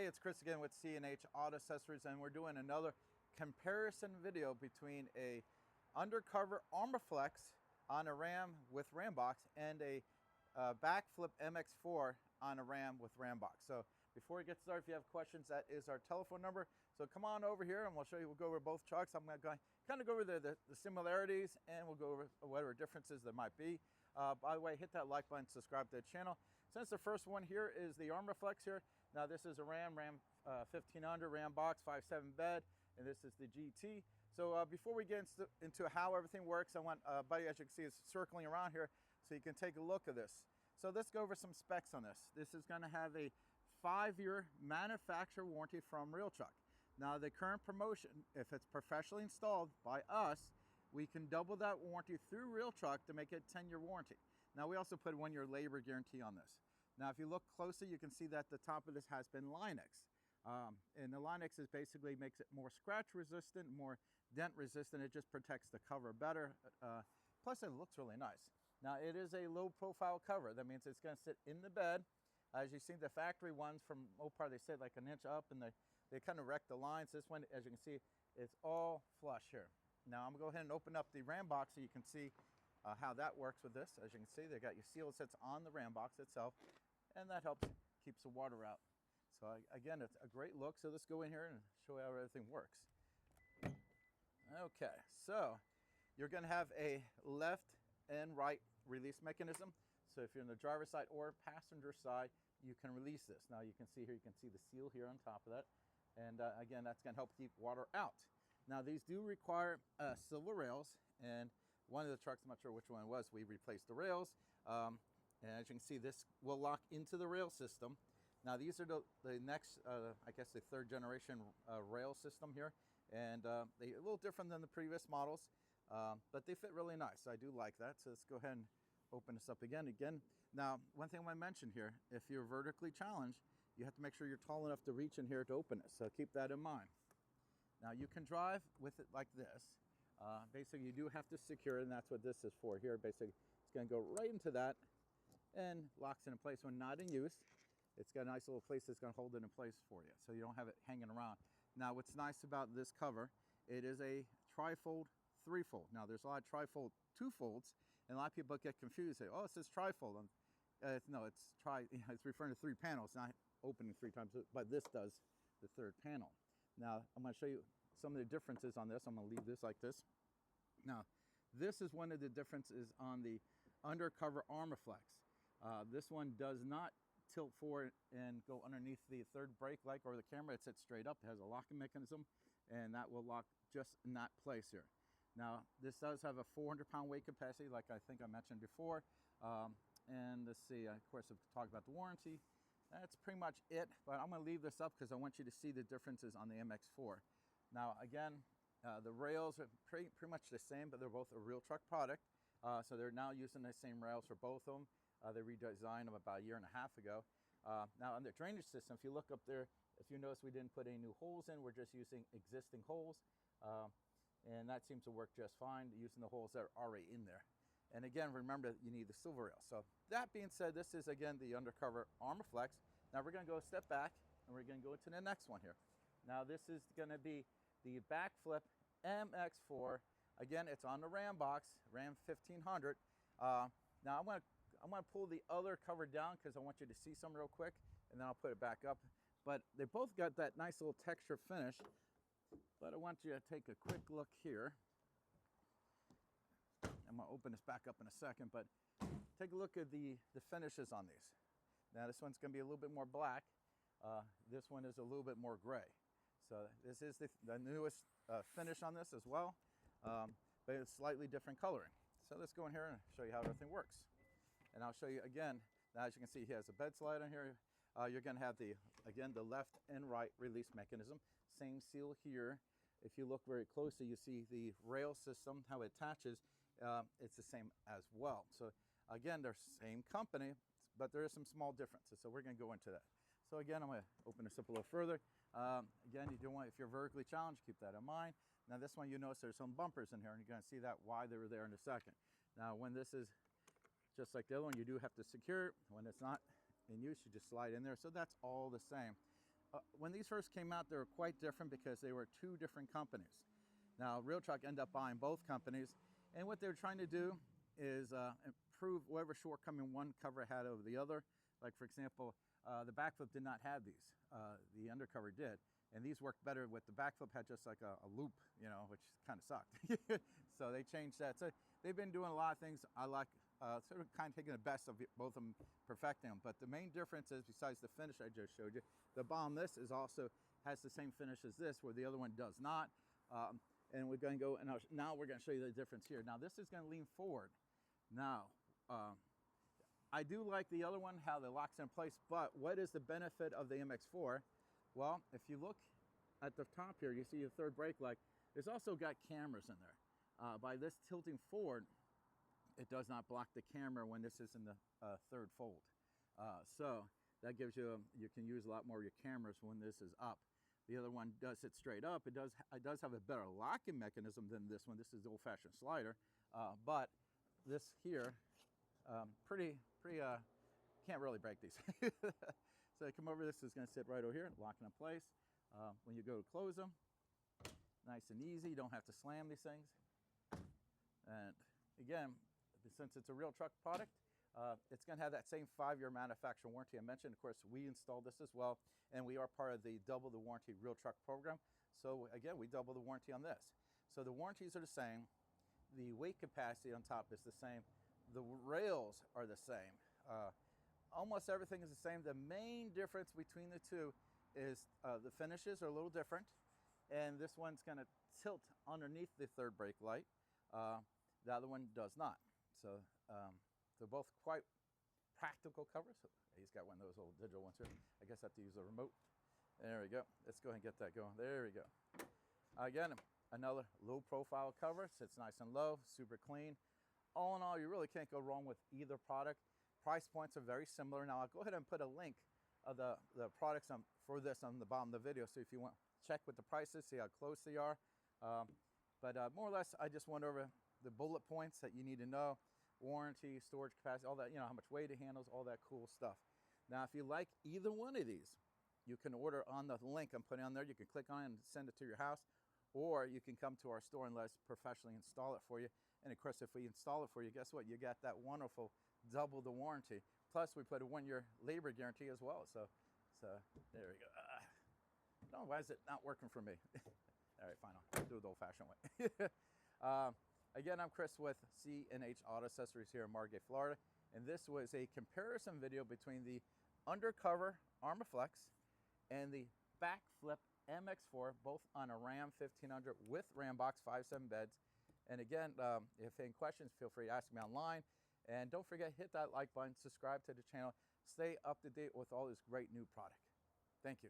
Hey, it's Chris again with C&H Auto Accessories, and we're doing another comparison video between a Undercover Armor Flex on a Ram with Rambox and a Backflip MX4 on a Ram with Rambox. So before we get started, if you have questions, that is our telephone number. So come on over here and we'll show you, we'll go over both trucks. I'm going to kind of go over the similarities, and we'll go over whatever differences there might be. By the way, hit that like button, subscribe to the channel. Since the first one here is the Armor Flex here, now this is a Ram 1500 Rambox 5.7 bed, and this is the GT. So before we get into how everything works, I want Buddy, as you can see, is circling around here so you can take a look at this. So let's go over some specs on this. This is going to have a 5-year manufacturer warranty from Real Truck. Now the current promotion, if it's professionally installed by us, we can double that warranty through Real Truck to make it a 10-year warranty. Now we also put a 1-year labor guarantee on this. Now if you look closely, you can see that the top of this has been Line-X. And the Line-X is basically makes it more scratch resistant, more dent resistant. It just protects the cover better. Plus it looks really nice. Now it is a low profile cover. That means it's going to sit in the bed. As you see, the factory ones from Mopar, they sit like an inch up, and they kind of wreck the lines. This one, as you can see, it's all flush here. Now I'm going to go ahead and open up the Rambox so you can see how that works with this. As you can see, they got your seal that sits on the Rambox itself, and that helps keeps the water out. So again, it's a great look. So let's go in here and show you how everything works. Okay, so you're going to have a left and right release mechanism. So if you're in the driver's side or passenger side, you can release this. Now you can see here, you can see the seal here on top of that. And again, that's going to help keep water out. Now these do require silver rails, and one of the trucks, I'm not sure which one it was, we replaced the rails. And as you can see, this will lock into the rail system. Now these are the next, I guess the 3rd generation rail system here. And they're a little different than the previous models, but they fit really nice. I do like that. So let's go ahead and open this up again. Now, one thing I want to mention here, if you're vertically challenged, you have to make sure you're tall enough to reach in here to open it. So keep that in mind. Now you can drive with it like this. Basically you do have to secure it, and that's what this is for here. Basically it's going to go right into that and locks it in place when not in use. It's got a nice little place that's going to hold it in place for you, so you don't have it hanging around. Now what's nice about this cover, it is a tri-fold 3-fold. Now there's a lot of tri-fold 2-folds, and a lot of people get confused. Say, oh, it says tri-fold. No, it's it's referring to 3 panels, not opening 3 times, but this does the 3rd panel. Now I'm going to show you some of the differences on this. I'm going to leave this like this. Now this is one of the differences on the Undercover Armor Flex. This one does not tilt forward and go underneath the 3rd brake light or the camera. It sits straight up. It has a locking mechanism, and that will lock just in that place here. Now this does have a 400-pound weight capacity, like I think I mentioned before. And let's see, of course, I've talked about the warranty. That's pretty much it, but I'm going to leave this up because I want you to see the differences on the MX4. Now again, the rails are pretty much the same, but they're both a Real Truck product. So they're now using the same rails for both of them. They redesigned them about 1.5 years ago. Now on the drainage system, if you look up there, if you notice we didn't put any new holes in, we're just using existing holes. And that seems to work just fine, using the holes that are already in there. And again, remember that you need the silver rail. So that being said, this is again the Undercover Armor Flex. Now we're going to go a step back, and we're going to go into the next one here. Now this is going to be the Backflip MX4. Again, it's on the Rambox, Ram 1500. Now I'm going to pull the other cover down because I want you to see some real quick, and then I'll put it back up. But they both got that nice little texture finish. But I want you to take a quick look here. I'm going to open this back up in a second, but take a look at the finishes on these. Now this one's going to be a little bit more black. This one is a little bit more gray. So this is the newest finish on this as well, but it's slightly different coloring. So let's go in here and show you how everything works. And I'll show you again. Now as you can see, he has a bed slide on here. You're going to have the left and right release mechanism. Same seal here. If you look very closely, you see the rail system, how it attaches. It's the same as well. So again, they're same company, but there is some small differences. So we're going to go into that. So again, I'm going to open this up a little further. Again, you don't want, if you're vertically challenged, keep that in mind. Now this one, you notice there's some bumpers in here, and you're going to see that why they were there in a second. Now when this is just like the other one, you do have to secure it. When it's not in use, you just slide in there. So that's all the same. when these first came out, they were quite different because they were two different companies. Now, Real Truck ended up buying both companies, and what they were trying to do is improve whatever shortcoming one cover had over the other. Like, for example, the Backflip did not have these. The Undercover did. And these worked better with the Backflip, had just like a loop, you know, which kind of sucked. So they changed that. So they've been doing a lot of things. I like sort of kind of taking the best of both of them, perfecting them. But the main difference is, besides the finish I just showed you, the bottom this is also has the same finish as this, where the other one does not. And we're going to go, and now we're going to show you the difference here. Now this is going to lean forward. Now, I do like the other one, how it locks in place, but what is the benefit of the MX4? Well, if you look at the top here, you see the third brake light. There's also got cameras in there. By this tilting forward, it does not block the camera when this is in the third fold. So that gives you, you can use a lot more of your cameras when this is up. The other one does sit straight up. It does have a better locking mechanism than this one. This is the old-fashioned slider, but this here, can't really break these. So come over, this is going to sit right over here, locking in place. When you go to close them, nice and easy. You don't have to slam these things. And again, since it's a Real Truck product, it's going to have that same 5-year manufacturer warranty I mentioned. Of course, we installed this as well, and we are part of the double the warranty Real Truck program. So again, we double the warranty on this. So the warranties are the same. The weight capacity on top is the same. The rails are the same. Almost everything is the same. The main difference between the two is the finishes are a little different, and this one's going to tilt underneath the third brake light. The other one does not. So they're both quite practical covers. He's got one of those old digital ones here. I guess I have to use the remote. There we go. Let's go ahead and get that going. There we go. Again, another low profile cover. Sits nice and low, super clean. All in all, you really can't go wrong with either product. Price points are very similar. Now I'll go ahead and put a link of the products for this on the bottom of the video. So if you want to check with the prices, see how close they are. But more or less, I just went over the bullet points that you need to know. Warranty, storage capacity, all that, you know, how much weight it handles, all that cool stuff. Now, if you like either one of these, you can order on the link I'm putting on there. You can click on it and send it to your house, or you can come to our store and let us professionally install it for you. And of course, if we install it for you, guess what? You got that wonderful double the warranty. Plus, we put a 1-year labor guarantee as well. So there we go. No, why is it not working for me? All right, fine. I'll do it the old-fashioned way. Again, I'm Chris with C&H Auto Accessories here in Margate, Florida. And this was a comparison video between the Undercover Armaflex and the Backflip MX4, both on a Ram 1500 with Rambox 5.7 beds. And again, if you have any questions, feel free to ask me online. And don't forget, hit that like button, subscribe to the channel, stay up to date with all this great new product. Thank you.